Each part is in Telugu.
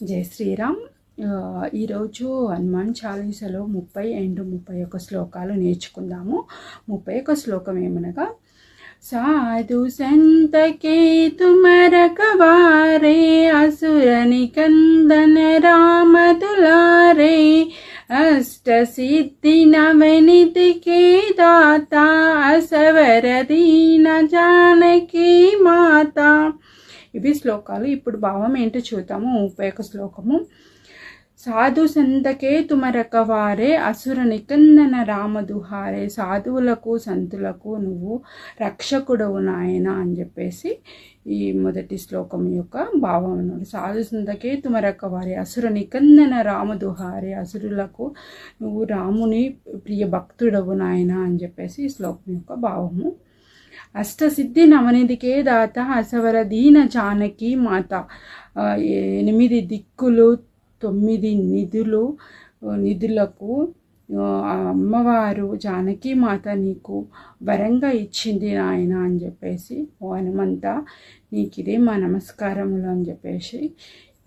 జై శ్రీరామ్. ఈరోజు హనుమాన్ చాలీసాలో 30 అండ్ 31 శ్లోకాలు నేర్చుకుందాము. 31 శ్లోకం ఏమనగా, సాధు సంత के तुम रखवारे असुर निकंदन राम दुलारे अष्ट सिद्धि नवनिधि के दाता असवर दीन जानकी माता. ఇవి శ్లోకాలు. ఇప్పుడు భావం ఏంటో చూద్దాము. 31 శ్లోకము. సాధు సంతకే తుమరకవారే అసుర నికందన రామ దుహారే. సాధువులకు సంతులకు నువ్వు రక్షకుడవు నాయన అని చెప్పేసి ఈ మొదటి శ్లోకం యొక్క భావం అన్నాడు. సాధు సంతకే తుమరకవారే అసుర నికందన రామ దుహారే. అసురులకు నువ్వు రాముని ప్రియ భక్తుడవు నాయన అని చెప్పేసి ఈ శ్లోకం యొక్క భావము. అష్టసిద్ధి నవనిధికే దాత అసవర దీన జానకి మాత. 8 దిక్కులు 9 నిధులకు అమ్మవారు జానకి మాత నీకు వరంగా ఇచ్చింది నాయన అని చెప్పేసి, ఓ హనుమంత నీకిదే మా నమస్కారములు అని చెప్పేసి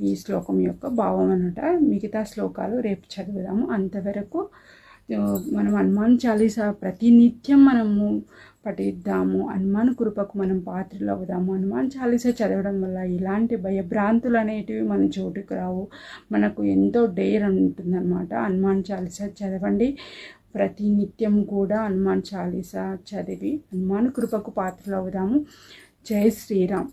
ఈ శ్లోకం యొక్క భావం అనమాట. మిగతా శ్లోకాలు రేపు చదువుదాము. అంతవరకు మనం హనుమాన్ చాలీసా ప్రతినిత్యం మనము పఠిద్దాము. హనుమాన్ కృపకు మనం పాత్రలు అవుదాము. హనుమాన్ చాలీసా చదవడం వల్ల ఇలాంటి భయభ్రాంతులు అనేటివి మన చోటుకు రావు. మనకు ఎంతో డేర్ ఉంటుందన్నమాట. హనుమాన్ చాలీసా చదవండి. ప్రతినిత్యం కూడా హనుమాన్ చాలీసా చదివి హనుమాన్ కృపకు పాత్రలు అవుదాము. జై శ్రీరామ్.